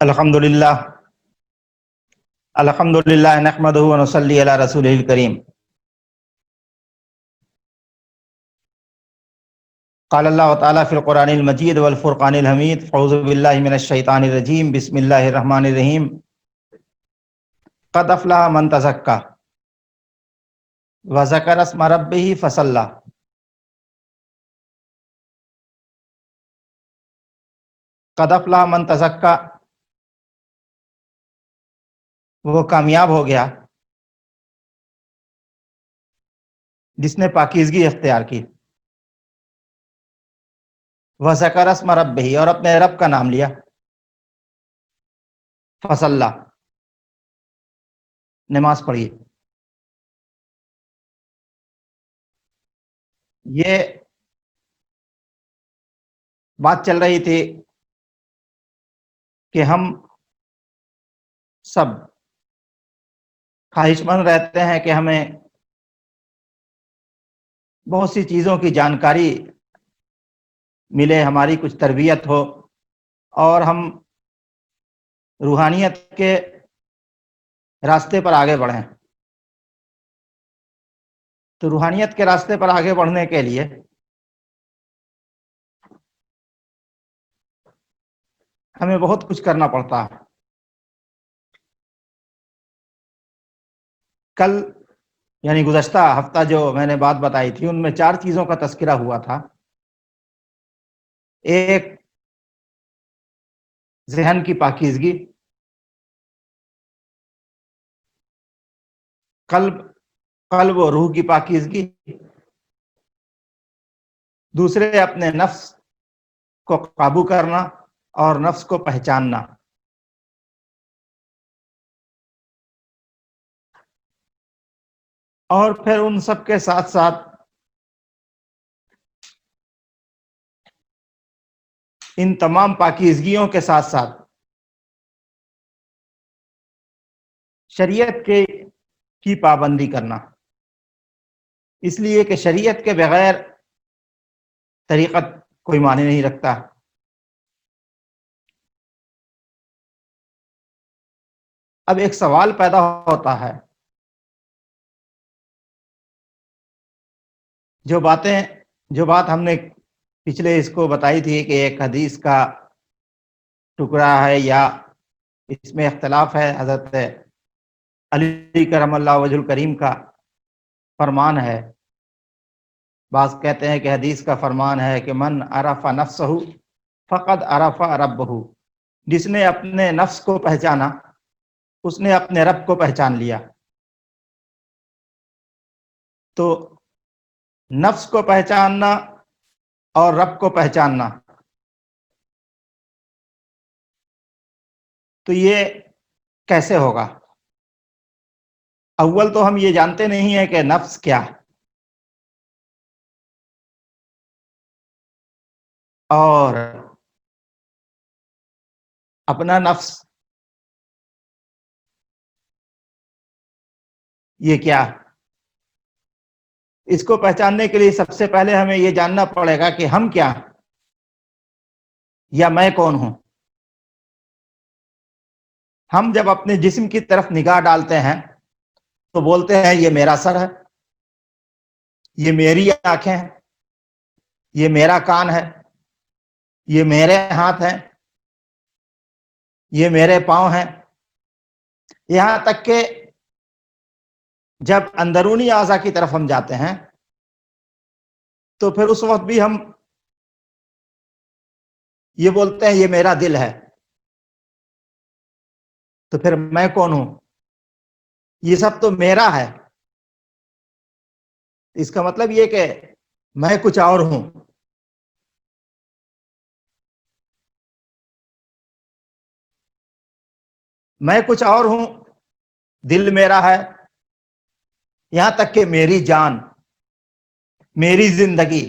الحمدللہ الحمدللہ نحمدہ و نصلی علی رسولہ الکریم۔ قال اللہ تعالیٰ فی القرآن المجید والفرقان الحمید، اعوذ باللہ من الشیطان الرجیم، بسم اللہ الرحمن الرحیم۔ قد افلح من تزکا وذکر اسم ربہ فصلی۔ قد افلح من تزکا، وہ کامیاب ہو گیا جس نے پاکیزگی اختیار کی، وذکر اسم ربہ، اور اپنے رب کا نام لیا، فصلی، نماز پڑھی۔ یہ بات چل رہی تھی کہ ہم سب خواہش مند رہتے ہیں کہ ہمیں بہت سی چیزوں کی جانکاری ملے، ہماری کچھ تربیت ہو اور ہم روحانیت کے راستے پر آگے بڑھیں۔ تو روحانیت کے راستے پر آگے بڑھنے کے لیے ہمیں بہت کچھ کرنا پڑتا ہے۔ کل یعنی گزشتہ ہفتہ جو میں نے بات بتائی تھی، ان میں 4 چیزوں کا تذکرہ ہوا تھا۔ ایک، ذہن کی پاکیزگی، قلب و روح کی پاکیزگی۔ دوسرے، اپنے نفس کو قابو کرنا اور نفس کو پہچاننا۔ اور پھر ان سب کے ساتھ ساتھ ان تمام پاکیزگیوں کے ساتھ ساتھ شریعت کی پابندی کرنا، اس لیے کہ شریعت کے بغیر طریقت کوئی معنی نہیں رکھتا۔ اب ایک سوال پیدا ہوتا ہے، جو بات ہم نے پچھلے اس کو بتائی تھی کہ ایک حدیث کا ٹکڑا ہے یا اس میں اختلاف ہے، حضرت علی کرم اللہ وجہ الکریم کا فرمان ہے۔ بعض کہتے ہیں کہ حدیث کا فرمان ہے کہ من عرف نفسہ فقد عرف ربہ، جس نے اپنے نفس کو پہچانا اس نے اپنے رب کو پہچان لیا۔ تو نفس کو پہچاننا اور رب کو پہچاننا، تو یہ کیسے ہوگا؟ اول تو ہم یہ جانتے نہیں ہیں کہ نفس کیا ہے، اور اپنا نفس یہ کیا ہے۔ اس کو پہچاننے کے لیے سب سے پہلے ہمیں یہ جاننا پڑے گا کہ ہم کیا ہیں یا میں کون ہوں۔ ہم جب اپنے جسم کی طرف نگاہ ڈالتے ہیں تو بولتے ہیں یہ میرا سر ہے، یہ میری آنکھیں ہیں، یہ میرا کان ہے، یہ میرے ہاتھ ہیں، یہ میرے پاؤں ہیں۔ یہاں تک کہ جب اندرونی اعضاء کی طرف ہم جاتے ہیں تو پھر اس وقت بھی ہم یہ بولتے ہیں یہ میرا دل ہے۔ تو پھر میں کون ہوں؟ یہ سب تو میرا ہے۔ اس کا مطلب یہ کہ میں کچھ اور ہوں۔ میں کچھ اور ہوں، دل میرا ہے، یہاں تک کہ میری جان، میری زندگی،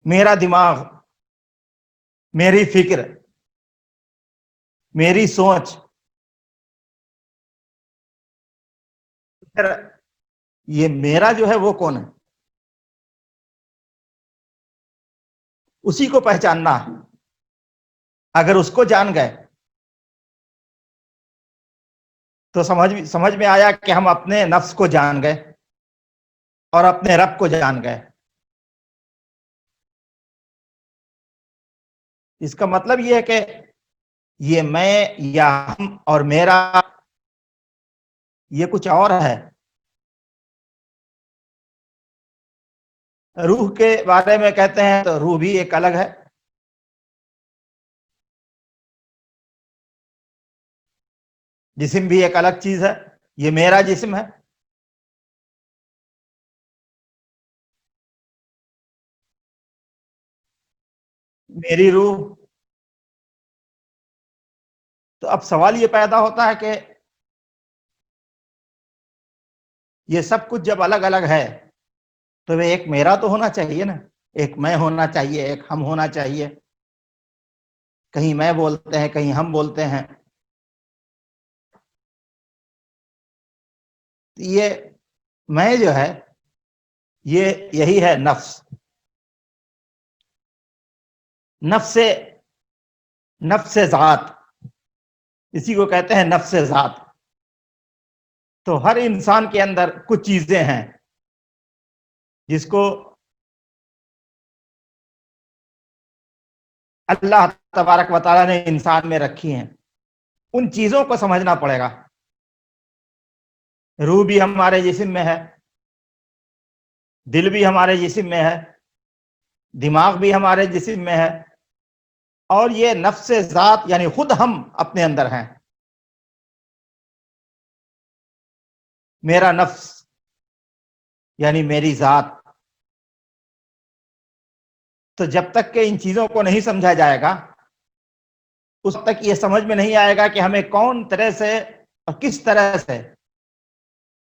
میرا دماغ، میری فکر، میری سوچ، پھر یہ میرا جو ہے وہ کون ہے؟ اسی کو پہچاننا ہے. اگر اس کو جان گئے تو سمجھ میں آیا کہ ہم اپنے نفس کو جان گئے اور اپنے رب کو جان گئے. اس کا مطلب یہ ہے کہ یہ میں یا ہم اور میرا یہ کچھ اور ہے. روح کے بارے میں کہتے ہیں تو روح بھی ایک الگ ہے. جسم بھی ایک الگ چیز ہے. یہ میرا جسم ہے. میری روح. تو اب سوال یہ پیدا ہوتا ہے کہ یہ سب کچھ جب الگ الگ ہے تو وہ ایک میرا تو ہونا چاہیے نا. ایک میں ہونا چاہیے, ایک ہم ہونا چاہیے. کہیں میں بولتے ہیں, کہیں ہم بولتے ہیں. یہ میں جو ہے یہی ہے نفس. نفس ذات, اسی کو کہتے ہیں نفس ذات. تو ہر انسان کے اندر کچھ چیزیں ہیں جس کو اللہ تبارک و تعالیٰ نے انسان میں رکھی ہیں. ان چیزوں کو سمجھنا پڑے گا. روح بھی ہمارے جسم میں ہے, دل بھی ہمارے جسم میں ہے, دماغ بھی ہمارے جسم میں ہے, اور یہ نفس ذات یعنی خود ہم اپنے اندر ہیں. میرا نفس یعنی میری ذات. تو جب تک کہ ان چیزوں کو نہیں سمجھا جائے گا اس تک یہ سمجھ میں نہیں آئے گا کہ ہمیں کون طرح سے اور کس طرح سے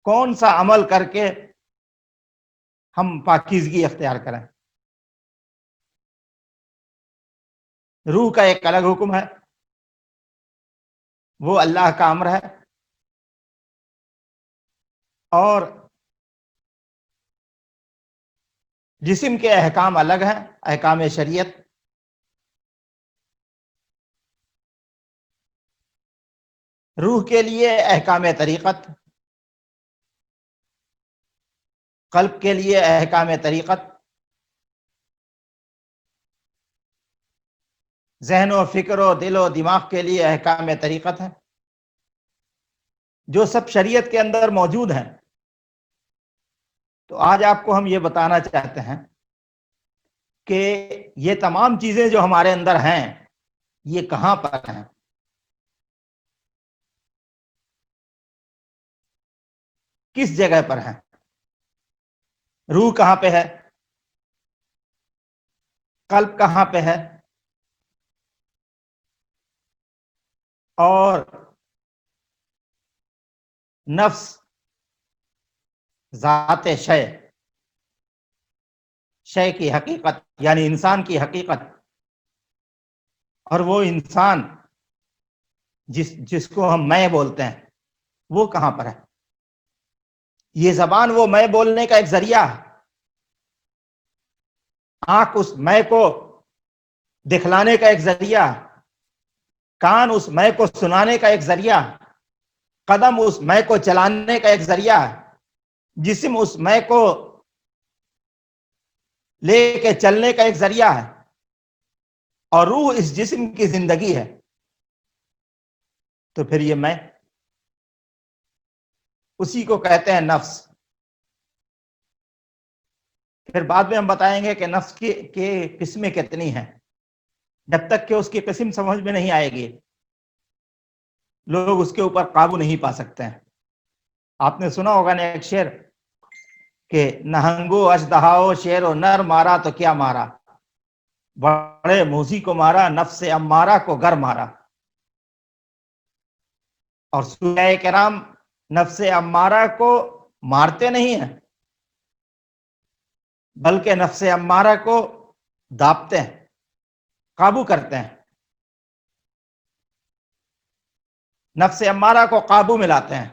کون سا عمل کر کے ہم پاکیزگی اختیار کریں. روح کا ایک الگ حکم ہے, وہ اللہ کا امر ہے. اور جسم کے احکام الگ ہیں, احکام شریعت. روح کے لیے احکام طریقت, قلب کے لیے احکام طریقت, ذہن و فکر و دل و دماغ کے لیے احکام طریقت ہے, جو سب شریعت کے اندر موجود ہیں. تو آج آپ کو ہم یہ بتانا چاہتے ہیں کہ یہ تمام چیزیں جو ہمارے اندر ہیں یہ کہاں پر ہیں. کس جگہ پر ہیں. روح کہاں پہ ہے, قلب کہاں پہ ہے, اور نفس ذات شے کی حقیقت یعنی انسان کی حقیقت, اور وہ انسان جس کو ہم میں بولتے ہیں وہ کہاں پر ہے. یہ زبان وہ میں بولنے کا ایک ذریعہ ہے. آنکھ اس میں کو دکھلانے کا ایک ذریعہ, کان اس میں کو سنانے کا ایک ذریعہ, قدم اس میں کو چلانے کا ایک ذریعہ, جسم اس میں کو لے کے چلنے کا ایک ذریعہ ہے, اور روح اس جسم کی زندگی ہے. تو پھر یہ میں, اسی کو کہتے ہیں نفس. پھر بعد میں ہم بتائیں گے کہ نفس کی قسمیں کتنی ہیں. جب تک کہ اس کی قسم سمجھ میں نہیں آئے گی لوگ اس کے اوپر قابو نہیں پا سکتے ہیں. آپ نے سنا ہوگا نا ایک شعر کہ نہنگو اژدہاؤ شیر و نر مارا تو کیا مارا, بڑے موذی کو مارا نفس امارہ کو گر مارا. اور صحابہ کرام نفس امارہ کو مارتے نہیں ہیں بلکہ نفس امارہ کو دابتے ہیں, قابو کرتے ہیں, نفس امارہ کو قابو میں لاتے ہیں.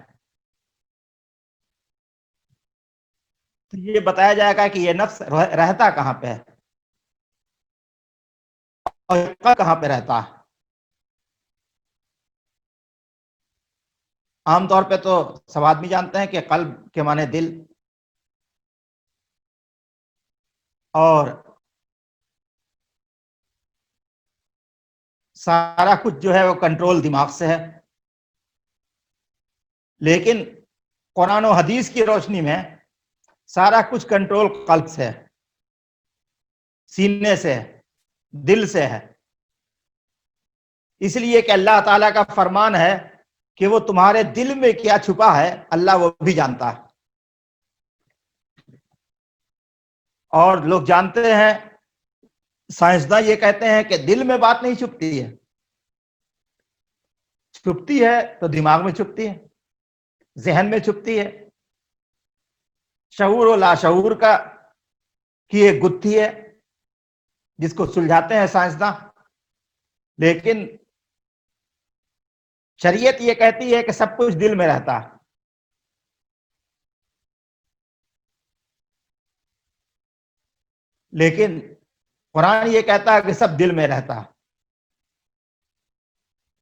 تو یہ بتایا جائے گا کہ یہ نفس رہتا کہاں پہ ہے. اور قلب کہاں پہ رہتا ہے؟ عام طور پہ تو سب آدمی جانتے ہیں کہ قلب کے معنی دل، اور سارا کچھ جو ہے وہ کنٹرول دماغ سے ہے. لیکن قرآن و حدیث کی روشنی میں سارا کچھ کنٹرول قلب سے ہے، سینے سے ہے، دل سے ہے. اس لیے کہ اللہ تعالیٰ کا فرمان ہے کہ وہ تمہارے دل میں کیا چھپا ہے اللہ وہ بھی جانتا ہے. اور لوگ جانتے ہیں، سائنسداں یہ کہتے ہیں کہ دل میں بات نہیں چھپتی ہے، چھپتی ہے تو دماغ میں چھپتی ہے، ذہن میں چھپتی ہے. شعور و لاشعور کی ایک گتھی ہے جس کو سلجھاتے ہیں سائنسداں. لیکن شریعت یہ کہتی ہے کہ سب کچھ دل میں رہتا ہے. لیکن قرآن یہ کہتا ہے کہ سب دل میں رہتا ہے.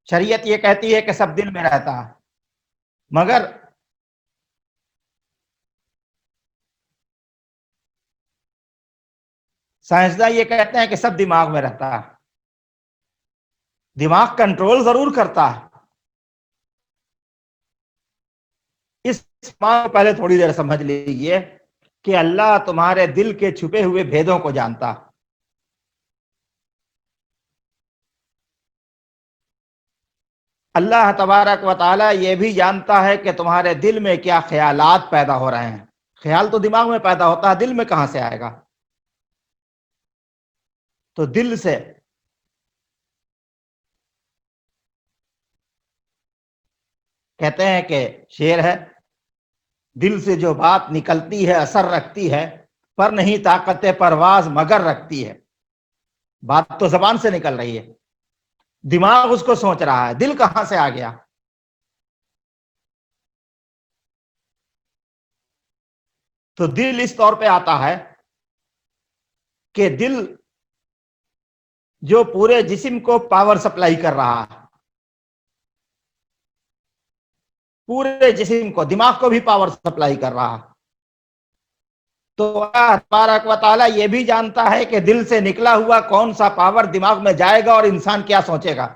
شریعت یہ کہتی ہے کہ سب دل میں رہتا ہے، مگر سائنسداں یہ کہتے ہیں کہ سب دماغ میں رہتا ہے. دماغ کنٹرول ضرور کرتا ہے. اس بات کو پہلے تھوڑی دیر سمجھ لیجیے کہ اللہ تمہارے دل کے چھپے ہوئے بھیدوں کو جانتا. اللہ تبارک و تعالی یہ بھی جانتا ہے کہ تمہارے دل میں کیا خیالات پیدا ہو رہے ہیں. خیال تو دماغ میں پیدا ہوتا ہے، دل میں کہاں سے آئے گا؟ تو دل سے کہتے ہیں کہ شعر ہے، دل سے جو بات نکلتی ہے اثر رکھتی ہے، پر نہیں طاقت پرواز مگر رکھتی ہے. بات تو زبان سے نکل رہی ہے، دماغ اس کو سوچ رہا ہے، دل کہاں سے آ گیا؟ تو دل اس طور پہ آتا ہے کہ دل جو پورے جسم کو پاور سپلائی کر رہا ہے، پورے جسم کو، دماغ کو بھی پاور سپلائی کر رہا ہے. تو اللہ تبارک و تعالیٰ یہ بھی جانتا ہے کہ دل سے نکلا ہوا کون سا پاور دماغ میں جائے گا اور انسان کیا سوچے گا.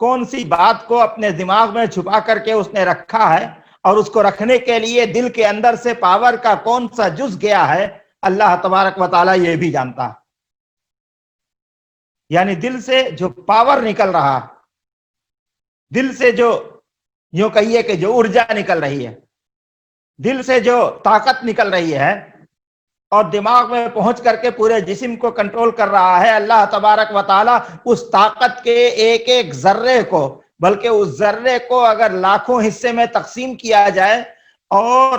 کون سی بات کو اپنے دماغ میں چھپا کر کے اس نے رکھا ہے، اور اس کو رکھنے کے لیے دل کے اندر سے پاور کا کون سا جز گیا ہے، اللہ تبارک و تعالیٰ یہ بھی جانتا. یعنی دل سے جو پاور نکل رہا، دل سے جو یوں کہیے کہ جو ارجا نکل رہی ہے، دل سے جو طاقت نکل رہی ہے اور دماغ میں پہنچ کر کے پورے جسم کو کنٹرول کر رہا ہے، اللہ تبارک و تعالی اس طاقت کے ایک ایک ذرے کو، بلکہ اس ذرے کو اگر لاکھوں حصے میں تقسیم کیا جائے اور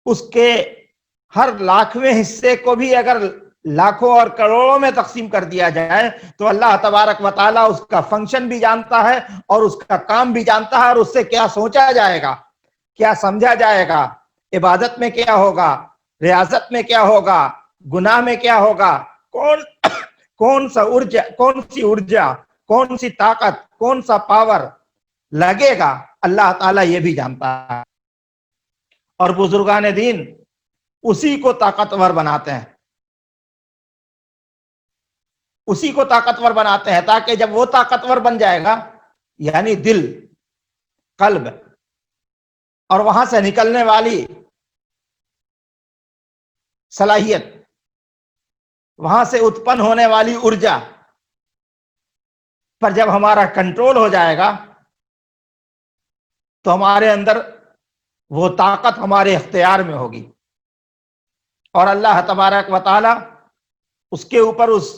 اس کے ہر لاکھویں حصے کو بھی اگر لاکھوں اور کروڑوں میں تقسیم کر دیا جائے تو اللہ تبارک و تعالیٰ اس کا فنکشن بھی جانتا ہے اور اس کا کام بھی جانتا ہے، اور اس سے کیا سوچا جائے گا، کیا سمجھا جائے گا، عبادت میں کیا ہوگا، ریاضت میں کیا ہوگا، گناہ میں کیا ہوگا، کون سا ارجا، کون سی ارجا، کون سی طاقت، کون سا پاور لگے گا، اللہ تعالیٰ یہ بھی جانتا ہے. اور بزرگان دین اسی کو طاقتور بناتے ہیں، اسی کو طاقتور بناتے ہیں تاکہ جب وہ طاقتور بن جائے گا، یعنی دل، قلب، اور وہاں سے نکلنے والی صلاحیت، وہاں سے اتپن ہونے والی ارجا پر جب ہمارا کنٹرول ہو جائے گا تو ہمارے اندر وہ طاقت ہمارے اختیار میں ہوگی، اور اللہ تبارک و تعالی اس کے اوپر اس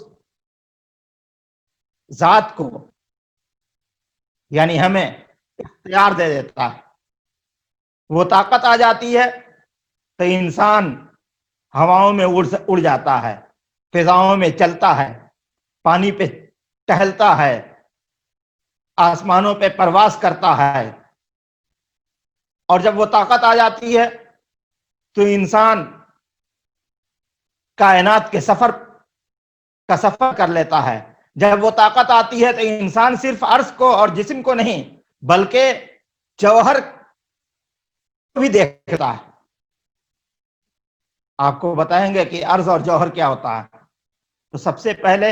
ذات کو، یعنی ہمیں اختیار دے دیتا ہے. وہ طاقت آ جاتی ہے تو انسان ہواؤں میں اڑ جاتا ہے، فضاؤں میں چلتا ہے، پانی پہ ٹہلتا ہے، آسمانوں پہ پرواز کرتا ہے. اور جب وہ طاقت آ جاتی ہے تو انسان کائنات کے سفر کا سفر کر لیتا ہے. جب وہ طاقت آتی ہے تو انسان صرف عرض کو اور جسم کو نہیں بلکہ جوہر کو بھی دیکھتا ہے. آپ کو بتائیں گے کہ عرض اور جوہر کیا ہوتا ہے. تو سب سے پہلے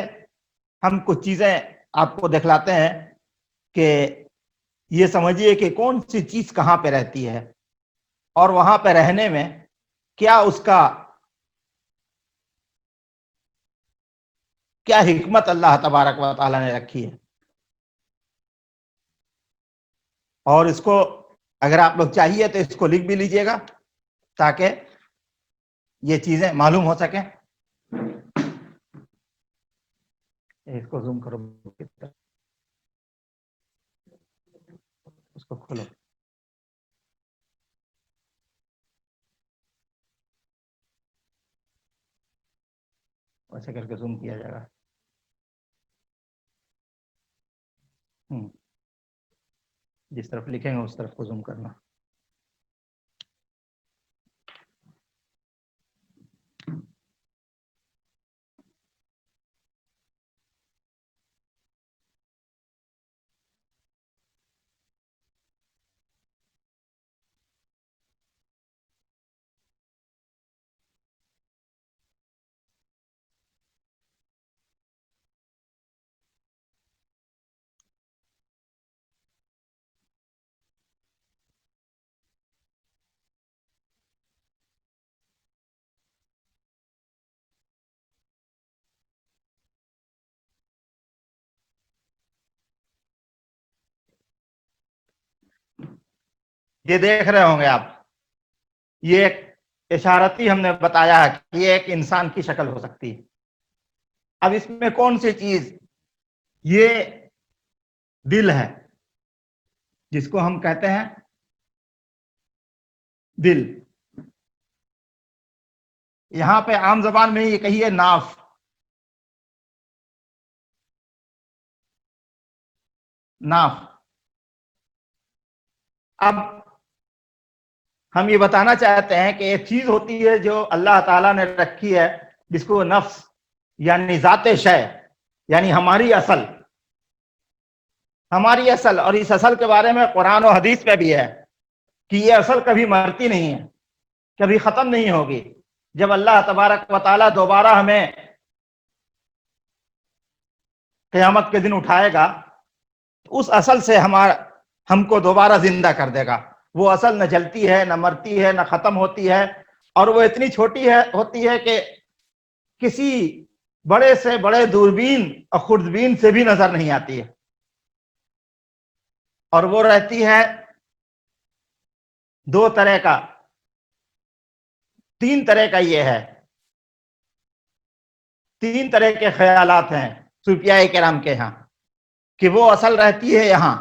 ہم کچھ چیزیں آپ کو دکھلاتے ہیں کہ یہ سمجھیے کہ کون سی چیز کہاں پہ رہتی ہے اور وہاں پہ رہنے میں کیا اس کا کیا حکمت اللہ تبارک و تعالی نے رکھی ہے. اور اس کو اگر آپ لوگ چاہیے تو اس کو لکھ بھی لیجئے گا تاکہ یہ چیزیں معلوم ہو سکیں. اس کو زوم کرو, اس کو کھولو. ایسے کر کے زوم کیا جائے گا. جس طرف لکھیں گے اس طرف کو زوم کرنا. یہ دیکھ رہے ہوں گے آپ, یہ ایک اشارتی ہم نے بتایا ہے کہ یہ ایک انسان کی شکل ہو سکتی ہے. اب اس میں کون سی چیز, یہ دل ہے جس کو ہم کہتے ہیں دل. یہاں پہ عام زبان میں یہ کہیے ناف. ناف. اب ہم یہ بتانا چاہتے ہیں کہ ایک چیز ہوتی ہے جو اللہ تعالیٰ نے رکھی ہے جس کو نفس یعنی ذات شے یعنی ہماری اصل, ہماری اصل. اور اس اصل کے بارے میں قرآن و حدیث میں بھی ہے کہ یہ اصل کبھی مرتی نہیں ہے, کبھی ختم نہیں ہوگی. جب اللہ تبارک و تعالیٰ دوبارہ ہمیں قیامت کے دن اٹھائے گا اس اصل سے ہم کو دوبارہ زندہ کر دے گا. وہ اصل نہ جلتی ہے, نہ مرتی ہے, نہ ختم ہوتی ہے, اور وہ اتنی چھوٹی ہوتی ہے کہ کسی بڑے سے بڑے دوربین اور خوردبین سے بھی نظر نہیں آتی ہے. اور وہ رہتی ہے دو طرح کا, تین طرح کا. یہ ہے تین طرح کے خیالات ہیں صوفیاء کرام کے ہاں کہ وہ اصل رہتی ہے یہاں,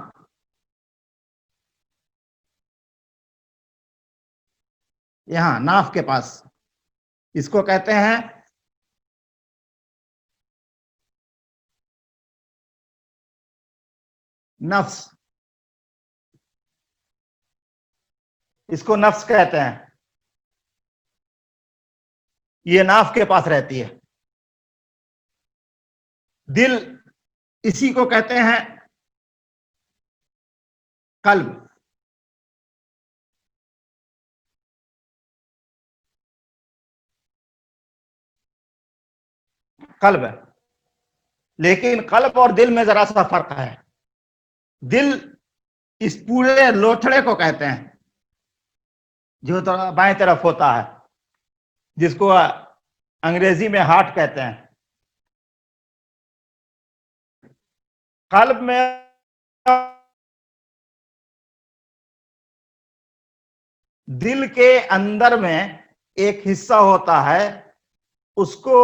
یہاں ناف کے پاس. اس کو کہتے ہیں نفس. اس کو نفس کہتے ہیں. یہ ناف کے پاس رہتی ہے. دل اسی کو کہتے ہیں قلب. قلب ہے, لیکن قلب اور دل میں ذرا سا فرق ہے. دل اس پورے لوتھڑے کو کہتے ہیں جو بائیں طرف ہوتا ہے, جس کو انگریزی میں ہارٹ کہتے ہیں. قلب میں دل کے اندر میں ایک حصہ ہوتا ہے اس کو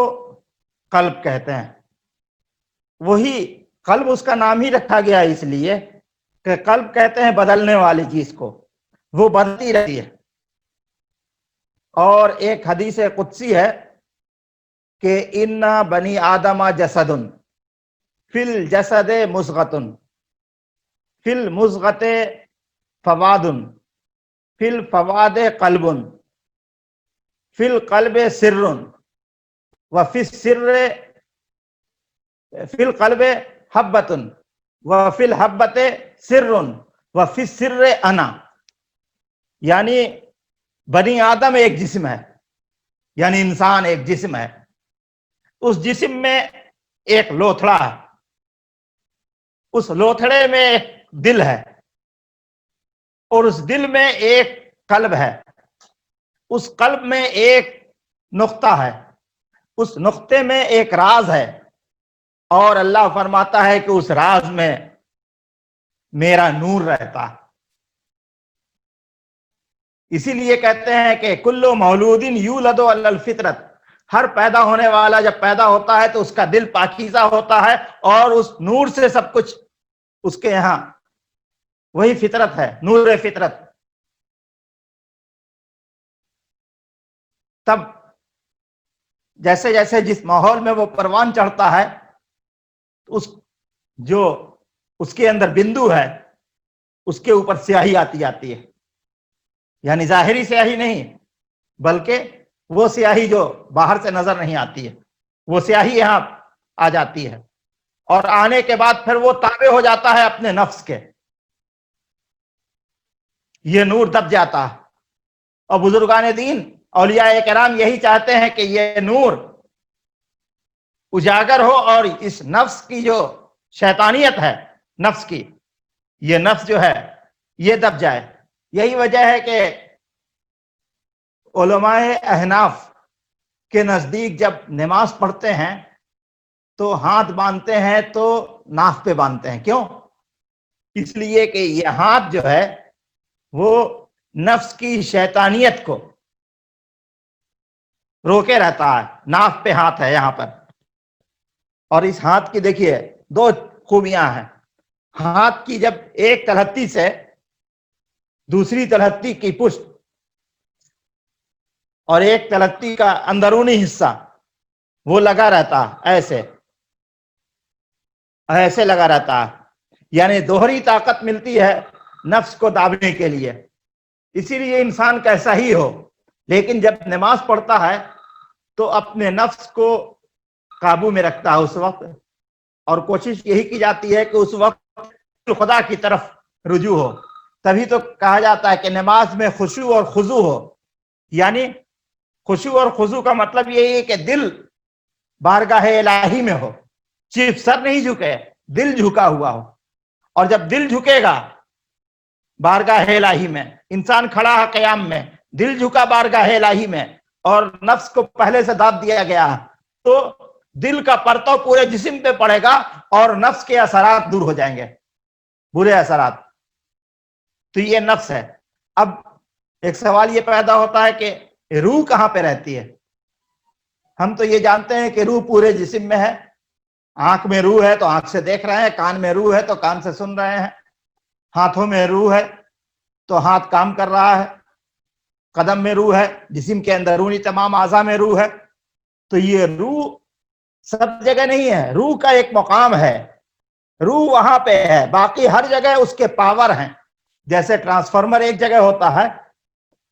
قلب کہتے ہیں. وہی قلب اس کا نام ہی رکھا گیا اس لیے کہ قلب کہتے ہیں بدلنے والی چیز کو, وہ بدلتی رہتی ہے. اور ایک حدیث قدسی ہے کہ ان بنی آدم جسد فی الجسد مضغۃ فی المضغۃ فواد فی الفواد قلب فی القلب سر وفی السر فی القلب حبۃ وفی الحبۃ سر وفی السر انا، یعنی بنی آدم ایک جسم ہے، یعنی انسان ایک جسم ہے، اس جسم میں ایک لوتھڑا ہے، اس لوتھڑے میں ایک دل ہے، اور اس دل میں ایک قلب ہے، اس قلب میں ایک نقطہ ہے، اس نقطے میں ایک راز ہے، اور اللہ فرماتا ہے کہ اس راز میں میرا نور رہتا ہے۔ اسی لیے کہتے ہیں کہ کلو مولود یولد علی الفطرت، ہر پیدا ہونے والا جب پیدا ہوتا ہے تو اس کا دل پاکیزہ ہوتا ہے، اور اس نور سے سب کچھ اس کے یہاں، وہی فطرت ہے، نور فطرت۔ تب جیسے جیسے جس ماحول میں وہ پروان چڑھتا ہے، اس جو اس کے اندر بندو ہے اس کے اوپر سیاہی آتی جاتی ہے، یعنی ظاہری سیاہی نہیں بلکہ وہ سیاہی جو باہر سے نظر نہیں آتی ہے، وہ سیاہی یہاں آ جاتی ہے، اور آنے کے بعد پھر وہ تابع ہو جاتا ہے اپنے نفس کے، یہ نور دب جاتا ہے۔ اور بزرگان دین اولیاء کرام یہی چاہتے ہیں کہ یہ نور اجاگر ہو، اور اس نفس کی جو شیطانیت ہے نفس کی، یہ نفس جو ہے یہ دب جائے۔ یہی وجہ ہے کہ علماء احناف کے نزدیک جب نماز پڑھتے ہیں تو ہاتھ باندھتے ہیں تو ناف پہ باندھتے ہیں، کیوں؟ اس لیے کہ یہ ہاتھ جو ہے وہ نفس کی شیطانیت کو روکے رہتا ہے، ناف پہ ہاتھ ہے یہاں پر۔ اور اس ہاتھ کی دیکھیے دو خوبیاں ہیں، ہاتھ کی جب ایک تلہٹی سے دوسری تلہٹی کی پشت اور ایک تلہٹی کا اندرونی حصہ وہ لگا رہتا ایسے ایسے لگا رہتا ہے، یعنی دوہری طاقت ملتی ہے نفس کو دابنے کے لیے۔ اسی لیے انسان کیسا ہی ہو لیکن جب نماز پڑھتا ہے تو اپنے نفس کو قابو میں رکھتا ہے اس وقت، اور کوشش یہی کی جاتی ہے کہ اس وقت خدا کی طرف رجوع ہو۔ تبھی تو کہا جاتا ہے کہ نماز میں خشوع اور خضوع ہو، یعنی خشوع اور خضوع کا مطلب یہی ہے کہ دل بارگاہ الہی میں ہو، صرف سر نہیں جھکے، دل جھکا ہوا ہو۔ اور جب دل جھکے گا بارگاہ الہی میں، انسان کھڑا ہے قیام میں، دل جھکا بارگاہ الہی میں، اور نفس کو پہلے سے داب دیا گیا ہے، تو دل کا پرتو پورے جسم پہ پڑے گا اور نفس کے اثرات دور ہو جائیں گے، برے اثرات۔ تو یہ نفس ہے۔ اب ایک سوال یہ پیدا ہوتا ہے کہ روح کہاں پہ رہتی ہے؟ ہم تو یہ جانتے ہیں کہ روح پورے جسم میں ہے، آنکھ میں روح ہے تو آنکھ سے دیکھ رہے ہیں، کان میں روح ہے تو کان سے سن رہے ہیں، ہاتھوں میں روح ہے تو ہاتھ کام کر رہا ہے، قدم میں روح ہے، جسم کے اندرونی تمام اعضاء میں روح ہے۔ تو یہ روح سب جگہ نہیں ہے، روح کا ایک مقام ہے، روح وہاں پہ ہے، باقی ہر جگہ اس کے پاور ہیں۔ جیسے ٹرانسفارمر ایک جگہ ہوتا ہے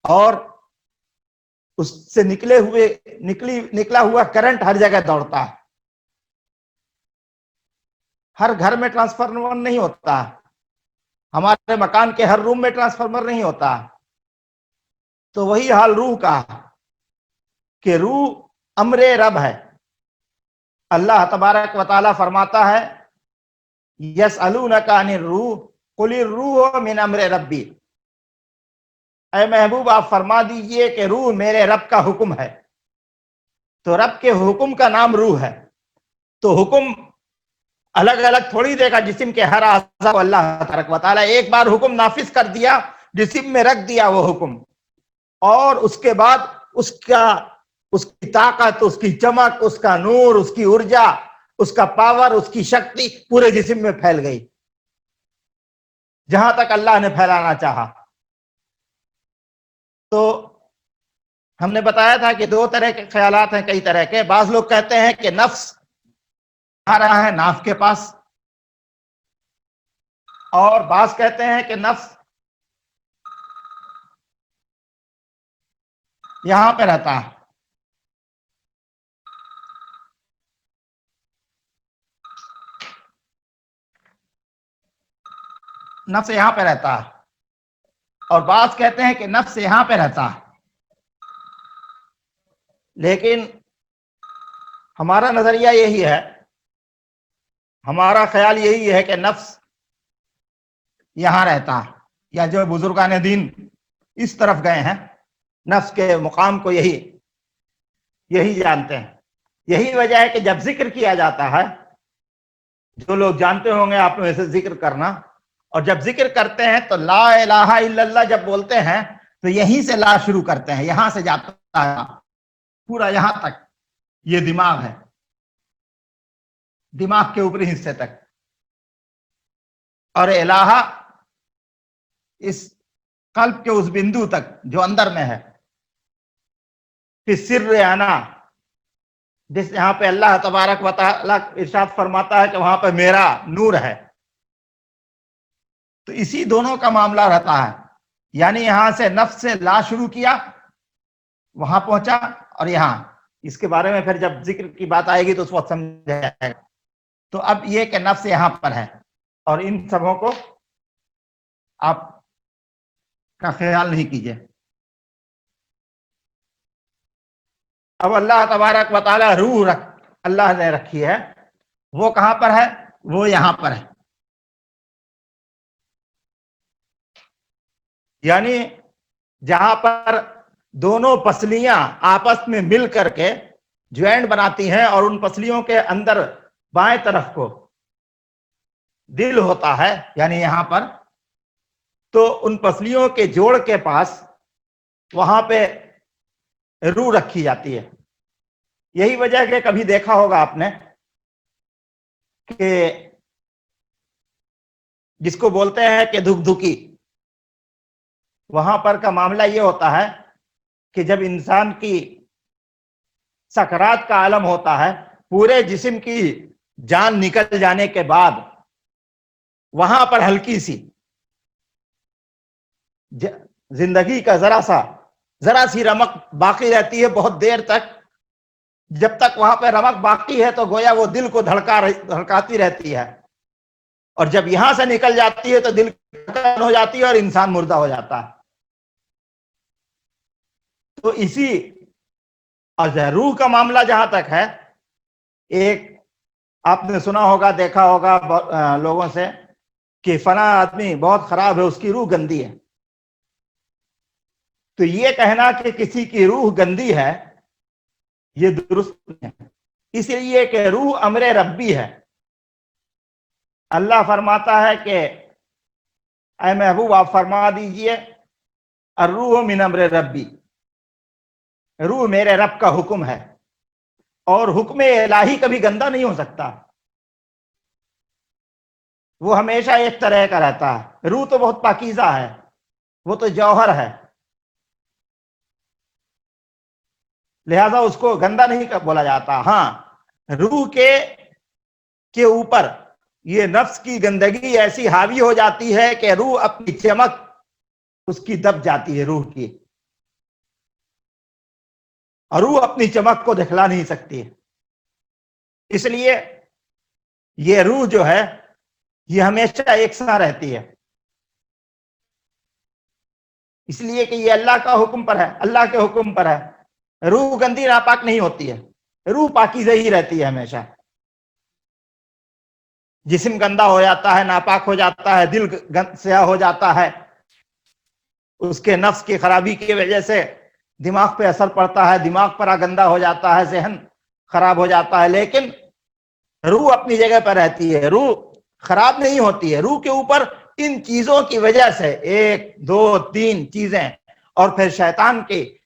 اور اس سے نکلا ہوا کرنٹ ہر جگہ دوڑتا ہے، ہر گھر میں ٹرانسفارمر نہیں ہوتا، ہمارے مکان کے ہر روم میں ٹرانسفارمر نہیں ہوتا۔ تو وہی حال روح کا کہ روح امر رب ہے۔ اللہ تبارک و تعالی فرماتا ہے یسألونک عن الروح قل الروح من امر ربی، اے محبوب آپ فرما دیجئے کہ روح میرے رب کا حکم ہے۔ تو رب کے حکم کا نام روح ہے، تو حکم الگ الگ تھوڑی دے گا جسم کے ہر اعضاء کو۔ اللہ تبارک و تعالی ایک بار حکم نافذ کر دیا، جسم میں رکھ دیا وہ حکم، اور اس کے بعد اس کی طاقت، اس کی چمک، اس کا نور، اس کی ارجا، اس کا پاور، اس کی شکتی پورے جسم میں پھیل گئی جہاں تک اللہ نے پھیلانا چاہا۔ تو ہم نے بتایا تھا کہ دو طرح کے خیالات ہیں، کئی طرح کے۔ بعض لوگ کہتے ہیں کہ نفس آ رہا ہے ناف کے پاس، اور بعض کہتے ہیں کہ نفس یہاں پہ رہتا ہے۔ نفس یہاں پہ رہتا ہے، اور بعض کہتے ہیں کہ نفس یہاں پہ رہتا ہے، لیکن ہمارا نظریہ یہی ہے، ہمارا خیال یہی ہے کہ نفس یہاں رہتا ہے، یا جو بزرگان دین اس طرف گئے ہیں نفس کے مقام کو یہی جانتے ہیں۔ یہی وجہ ہے کہ جب ذکر کیا جاتا ہے، جو لوگ جانتے ہوں گے آپ نے ویسے ذکر کرنا، اور جب ذکر کرتے ہیں تو لا الہ الا اللہ جب بولتے ہیں تو یہیں سے لا شروع کرتے ہیں، یہاں سے جاتا ہے پورا یہاں تک، یہ دماغ ہے، دماغ کے اوپری حصے تک، اور الہ اس قلب کے اس بندو تک جو اندر میں ہے، پھر سر انا، جس یہاں پہ اللہ تبارک و تعالی ارشاد فرماتا ہے کہ وہاں پہ میرا نور ہے، تو اسی دونوں کا معاملہ رہتا ہے، یعنی یہاں سے نفس سے لا شروع کیا، وہاں پہنچا، اور یہاں اس کے بارے میں پھر جب ذکر کی بات آئے گی تو اس وقت سمجھا جائے گا۔ تو اب یہ کہ نفس یہاں پر ہے، اور ان سبوں کو آپ کا خیال نہیں کیجئے۔ اب اللہ تبارک و تعالی روح اللہ نے رکھی ہے، وہ کہاں پر ہے؟ وہ یہاں پر ہے، یعنی جہاں پر دونوں پسلیاں آپس میں مل کر کے جوائنٹ بناتی ہیں، اور ان پسلیوں کے اندر بائیں طرف کو دل ہوتا ہے، یعنی یہاں پر، تو ان پسلیوں کے جوڑ کے پاس وہاں پہ روح رکھی جاتی ہے۔ یہی وجہ ہے کہ کبھی دیکھا ہوگا آپ نے کہ جس کو بولتے ہیں کہ دھک دھکی، وہاں پر کا معاملہ یہ ہوتا ہے کہ جب انسان کی سکرات کا عالم ہوتا ہے، پورے جسم کی جان نکل جانے کے بعد وہاں پر ہلکی سی زندگی کا ذرا سی رمق باقی رہتی ہے بہت دیر تک۔ جب تک وہاں پہ رمق باقی ہے تو گویا وہ دل کو دھڑکاتی رہتی ہے، اور جب یہاں سے نکل جاتی ہے تو دل ہو جاتی ہے اور انسان مردہ ہو جاتا ہے۔ تو اسی روح کا معاملہ جہاں تک ہے، ایک آپ نے سنا ہوگا، دیکھا ہوگا لوگوں سے کہ فلاں آدمی بہت خراب ہے، اس کی روح گندی ہے۔ تو یہ کہنا کہ کسی کی روح گندی ہے یہ درست نہیں ہے، اس لیے کہ روح امر ربی ہے۔ اللہ فرماتا ہے کہ اے محبوب آپ فرما دیجئے الروح من امر ربی، روح میرے رب کا حکم ہے، اور حکم الہی کبھی گندا نہیں ہو سکتا، وہ ہمیشہ ایک طرح کا رہتا ہے۔ روح تو بہت پاکیزہ ہے، وہ تو جوہر ہے، لہذا اس کو گندا نہیں بولا جاتا۔ ہاں، روح کے اوپر یہ نفس کی گندگی ایسی حاوی ہو جاتی ہے کہ روح اپنی چمک اس کی دب جاتی ہے، روح کی، اور روح اپنی چمک کو دکھلا نہیں سکتی، اس لیے یہ روح جو ہے یہ ہمیشہ ایک ساتھ رہتی ہے، اس لیے کہ یہ اللہ کا حکم پر ہے، اللہ کے حکم پر ہے۔ روح گندی ناپاک نہیں ہوتی ہے، روح پاکیزہ ہی رہتی ہے ہمیشہ۔ جسم گندا ہو جاتا ہے، ناپاک ہو جاتا ہے، دل سیاہ ہو جاتا ہے، اس کے نفس کی خرابی کی وجہ سے دماغ پہ اثر پڑتا ہے، دماغ پر گندا ہو جاتا ہے، ذہن خراب ہو جاتا ہے، لیکن روح اپنی جگہ پر رہتی ہے، روح خراب نہیں ہوتی ہے۔ روح کے اوپر ان چیزوں کی وجہ سے، 1 2 3 چیزیں، اور پھر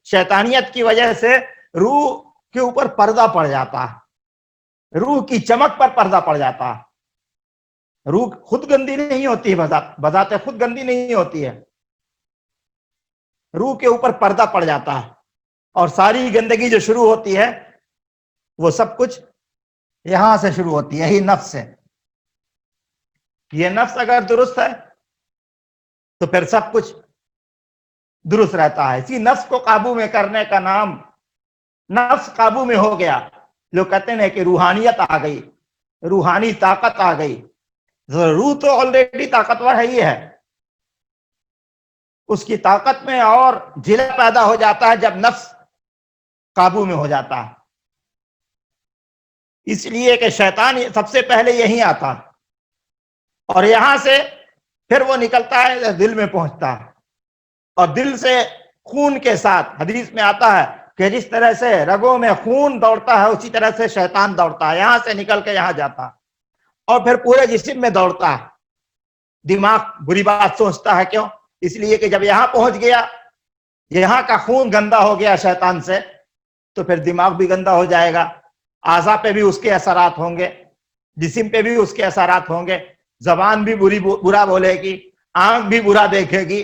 شیطانیت کی وجہ سے روح کے اوپر پردہ پڑ جاتا ہے، روح کی چمک پر پردہ پڑ جاتا ہے۔ روح خود گندی نہیں ہوتی، بذات خود گندی نہیں ہوتی ہے، روح کے اوپر پردہ پڑ جاتا ہے، اور ساری گندگی جو شروع ہوتی ہے وہ سب کچھ یہاں سے شروع ہوتی ہے، یہی نفس سے۔ یہ نفس اگر درست ہے تو پھر سب کچھ درست رہتا ہے۔ اسی نفس کو قابو میں کرنے کا نام، نفس قابو میں ہو گیا، لوگ کہتے ہیں کہ روحانیت آ گئی، روحانی طاقت آ گئی، روح تو آلریڈی طاقتور ہے ہی ہے، اس کی طاقت میں اور جلا پیدا ہو جاتا ہے جب نفس قابو میں ہو جاتا ہے. اس لیے کہ شیطان سب سے پہلے یہیں آتا اور یہاں سے پھر وہ نکلتا ہے دل میں پہنچتا ہے، اور دل سے خون کے ساتھ حدیث میں آتا ہے کہ جس طرح سے رگوں میں خون دوڑتا ہے اسی طرح سے شیطان دوڑتا ہے، یہاں سے نکل کے یہاں جاتا ہے اور پھر پورے جسم میں دوڑتا ہے. دماغ بری بات سوچتا ہے، کیوں؟ اس لیے کہ جب یہاں پہنچ گیا، یہاں کا خون گندا ہو گیا شیطان سے، تو پھر دماغ بھی گندا ہو جائے گا، اعضاء پہ بھی اس کے اثرات ہوں گے، جسم پہ بھی اس کے اثرات ہوں گے، زبان بھی برا بولے گی، آنکھ بھی برا دیکھے گی،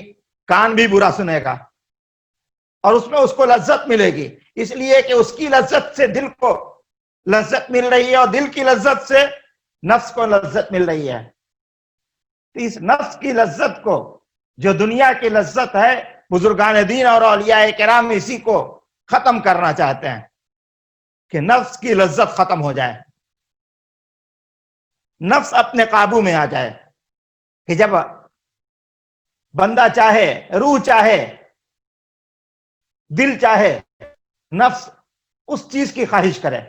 کان بھی برا سنے گا، اور اس میں اس کو لذت ملے گی، اس لیے کہ اس کی لذت سے دل کو لذت مل رہی ہے اور دل کی لذت سے نفس کو لذت مل رہی ہے. اس نفس کی لذت کو، جو دنیا کی لذت ہے، بزرگان دین اور اولیاء کرام اسی کو ختم کرنا چاہتے ہیں کہ نفس کی لذت ختم ہو جائے، نفس اپنے قابو میں آ جائے، کہ جب بندہ چاہے، روح چاہے، دل چاہے، نفس اس چیز کی خواہش کرے،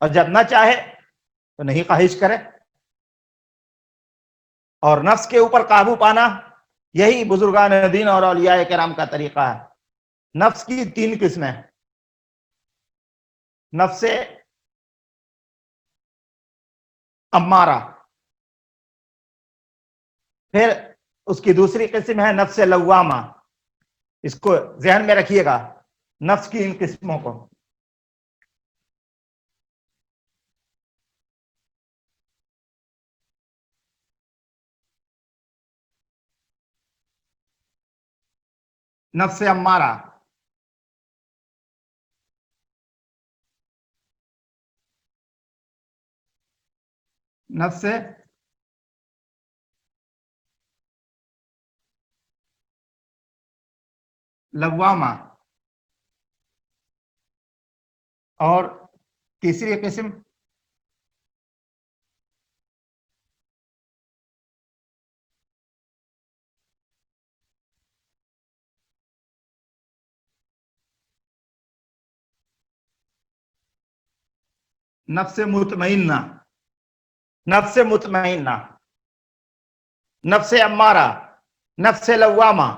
اور جب نہ چاہے تو نہیں خواہش کرے. اور نفس کے اوپر قابو پانا یہی بزرگان دین اور اولیاء کرام کا طریقہ ہے. نفس کی 3 قسمیں: نفس امارہ، پھر اس کی دوسری قسم ہے نفس لوامہ. اس کو ذہن میں رکھیے گا، نفس کی ان قسموں کو. نفس امارہ، نفس لوامہ، اور تیسری قسم نفس مطمئنہ. نفس مطمئنہ، نفس امارہ، نفس لوامہ،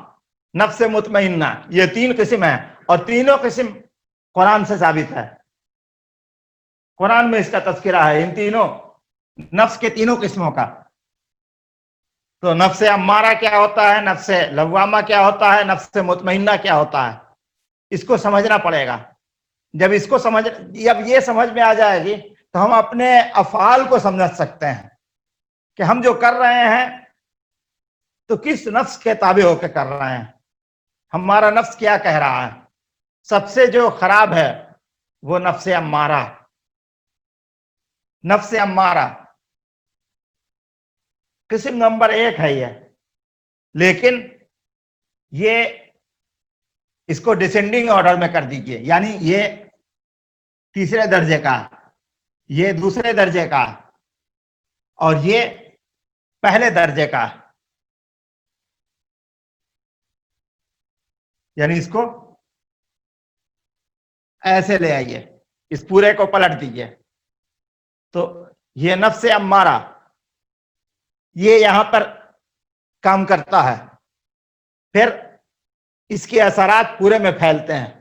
نفس مطمئنہ، یہ 3 قسم ہیں، اور تینوں قسم قرآن سے ثابت ہے. قرآن میں اس کا تذکرہ ہے، ان تینوں نفس کے تینوں قسموں کا. تو نفس امارہ کیا ہوتا ہے، نفس لوامہ کیا ہوتا ہے، نفس مطمئنہ کیا ہوتا ہے، اس کو سمجھنا پڑے گا. جب یہ سمجھ میں آ جائے گی تو ہم اپنے افعال کو سمجھ سکتے ہیں کہ ہم جو کر رہے ہیں تو کس نفس کے تابع ہو کے کر رہے ہیں، ہمارا نفس کیا کہہ رہا ہے. سب سے جو خراب ہے وہ نفس امارہ. نفس امارہ قسم نمبر 1 ہے یہ، لیکن یہ اس کو ڈسینڈنگ آرڈر میں کر دیجئے، یعنی یہ تیسرے درجے کا، یہ دوسرے درجے کا، اور یہ پہلے درجے کا. یعنی اس کو ایسے لے آئیے، اس پورے کو پلٹ دیجئے. تو یہ نفس امارہ یہ یہاں پر کام کرتا ہے، پھر اس کے اثرات پورے میں پھیلتے ہیں.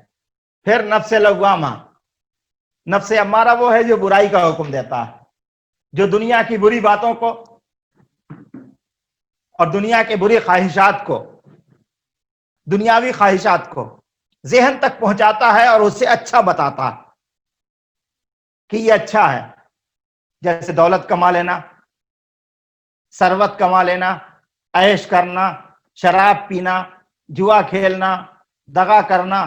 پھر نفس لوامہ، نفس امارہ وہ ہے جو برائی کا حکم دیتا ہے، جو دنیا کی بری باتوں کو اور دنیا کے بری خواہشات کو، دنیاوی خواہشات کو ذہن تک پہنچاتا ہے اور اس سے اچھا بتاتا ہے کہ یہ اچھا ہے. جیسے دولت کما لینا، ثروت کما لینا، عیش کرنا، شراب پینا، جوا کھیلنا، دغا کرنا،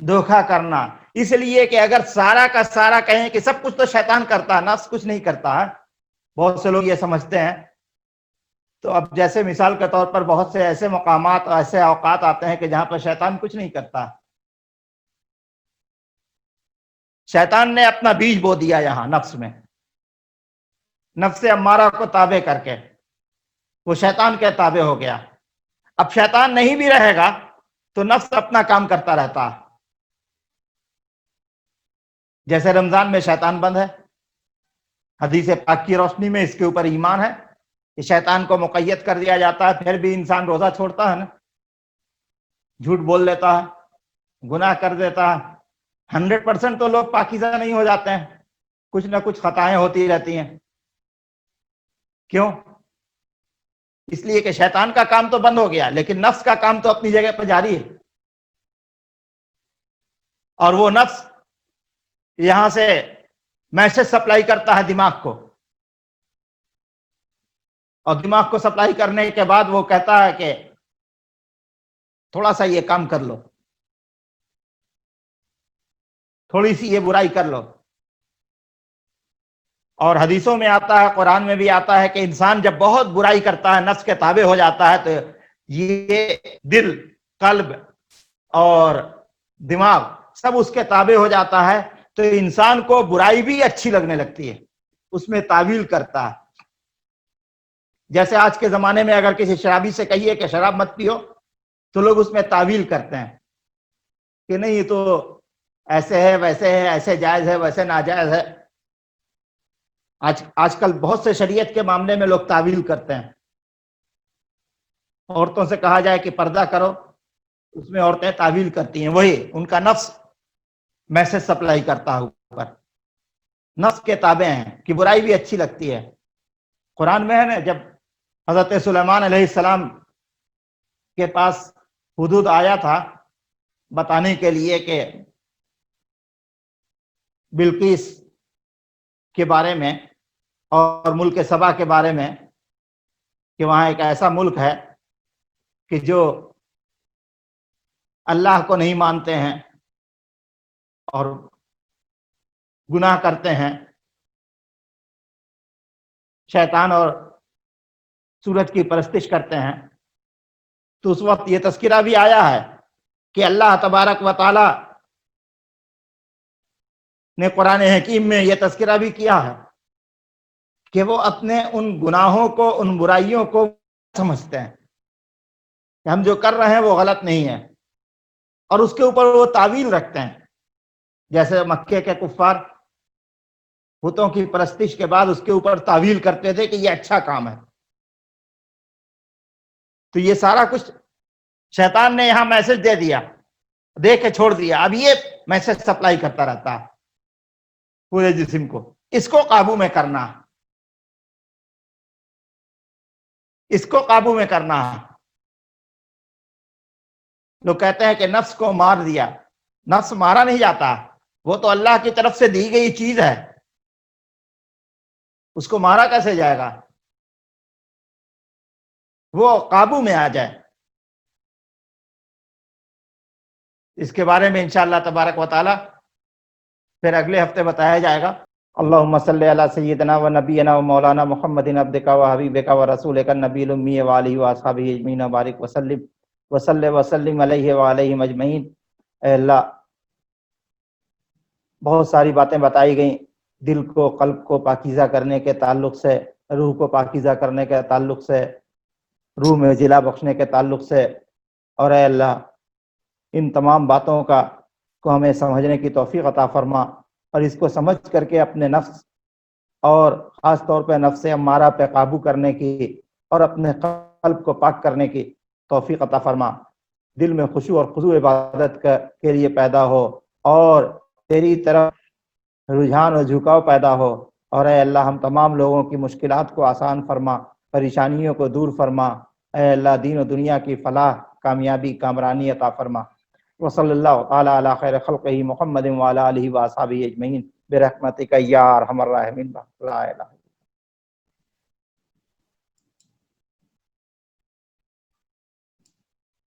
دھوکہ کرنا. اس لیے کہ اگر سارا کا سارا کہیں کہ سب کچھ تو شیطان کرتا ہے، نفس کچھ نہیں کرتا ہے، بہت سے لوگ یہ سمجھتے ہیں. تو اب جیسے مثال کے طور پر بہت سے ایسے مقامات، ایسے اوقات آتے ہیں کہ جہاں پر شیطان کچھ نہیں کرتا، شیطان نے اپنا بیج بو دیا یہاں نفس میں. نفس امارہ کو تابع کر کے وہ شیطان کے تابع ہو گیا. اب شیطان نہیں بھی رہے گا تو نفس اپنا کام کرتا رہتا. جیسے رمضان میں شیطان بند ہے، حدیث پاک کی روشنی میں اس کے اوپر ایمان ہے کہ شیطان کو مقید کر دیا جاتا ہے، پھر بھی انسان روزہ چھوڑتا ہے نا، جھوٹ بول لیتا ہے، گناہ کر دیتا ہے. 100% تو لوگ پاکیزہ نہیں ہو جاتے ہیں، کچھ نہ کچھ خطائیں ہوتی رہتی ہیں. کیوں؟ اس لیے کہ شیطان کا کام تو بند ہو گیا، لیکن نفس کا کام تو اپنی جگہ پہ جاری ہے. اور وہ نفس یہاں سے میسج سپلائی کرتا ہے دماغ کو، اور دماغ کو سپلائی کرنے کے بعد وہ کہتا ہے کہ تھوڑا سا یہ کام کر لو، تھوڑی سی یہ برائی کر لو. اور حدیثوں میں آتا ہے، قرآن میں بھی آتا ہے کہ انسان جب بہت برائی کرتا ہے، نفس کے تابع ہو جاتا ہے، تو یہ دل، قلب اور دماغ سب اس کے تابع ہو جاتا ہے، تو انسان کو برائی بھی اچھی لگنے لگتی ہے، اس میں تعویل کرتا ہے. جیسے آج کے زمانے میں اگر کسی شرابی سے کہیے کہ شراب مت پیو، تو لوگ اس میں تعویل کرتے ہیں کہ نہیں یہ تو ایسے ہے، ویسے ہے، ایسے جائز ہے، ویسے ناجائز ہے. آج کل بہت سے شریعت کے معاملے میں لوگ تعویل کرتے ہیں. عورتوں سے کہا جائے کہ پردہ کرو، اس میں عورتیں تعویل کرتی ہیں، وہی ان کا نفس میسج سپلائی کرتا ہے اوپر. نفس کے تابع ہیں کہ برائی بھی اچھی لگتی ہے. قرآن میں ہے نا، جب حضرت سلیمان علیہ السلام کے پاس حدود آیا تھا بتانے کے لیے کہ بلقیس کے بارے میں اور ملک سبا کے بارے میں، کہ وہاں ایک ایسا ملک ہے کہ جو اللہ کو نہیں مانتے ہیں اور گناہ کرتے ہیں، شیطان اور سورج کی پرستش کرتے ہیں. تو اس وقت یہ تذکرہ بھی آیا ہے کہ اللہ تبارک و تعالی نے قرآن حکیم میں یہ تذکرہ بھی کیا ہے کہ وہ اپنے ان گناہوں کو، ان برائیوں کو سمجھتے ہیں کہ ہم جو کر رہے ہیں وہ غلط نہیں ہے، اور اس کے اوپر وہ تعویل رکھتے ہیں. جیسے مکے کے کفار بتوں کی پرستش کے بعد اس کے اوپر تعویل کرتے تھے کہ یہ اچھا کام ہے. تو یہ سارا کچھ شیطان نے یہاں میسج دے دیا، دے کے چھوڑ دیا. اب یہ میسج سپلائی کرتا رہتا ہے پورے جسم کو. اس کو قابو میں کرنا، اس کو قابو میں کرنا. لوگ کہتے ہیں کہ نفس کو مار دیا. نفس مارا نہیں جاتا، وہ تو اللہ کی طرف سے دی گئی چیز ہے، اس کو مارا کیسے جائے گا؟ وہ قابو میں آ جائے. اس کے بارے میں انشاءاللہ تبارک و تعالی پھر اگلے ہفتے بتایا جائے گا. اللہم صلی علی سیدنا و نبینا و مولانا محمد عبدک و حبیبک و رسولک النبی الامی و آلہ و اصحابہ اجمعین وبارک وسلم وسلم علیہ وعلیہم اجمعین. اے اللہ، بہت ساری باتیں بتائی گئیں، دل کو، قلب کو پاکیزہ کرنے کے تعلق سے، روح کو پاکیزہ کرنے کے تعلق سے، روح میں جلا بخشنے کے تعلق سے. اور اے اللہ، ان تمام باتوں کو ہمیں سمجھنے کی توفیق عطا فرما، اور اس کو سمجھ کر کے اپنے نفس اور خاص طور پہ نفس امارہ پہ قابو کرنے کی اور اپنے قلب کو پاک کرنے کی توفیق عطا فرما. دل میں خشوع اور خضوع عبادت کے لیے پیدا ہو، اور تیری طرف رجحان اور جھکاؤ پیدا ہو. اور اے اللہ، ہم تمام لوگوں کی مشکلات کو آسان فرما، پریشانیوں کو دور فرما. اے اللہ، دین و دنیا کی فلاح، کامیابی، کامرانی عطا فرما. وصلی اللہ تعالی علی خیر خلقہ محمد وعلی آلہ واصحابہ اجمعین برحمتک یا ارحم الراحمین. لا الہ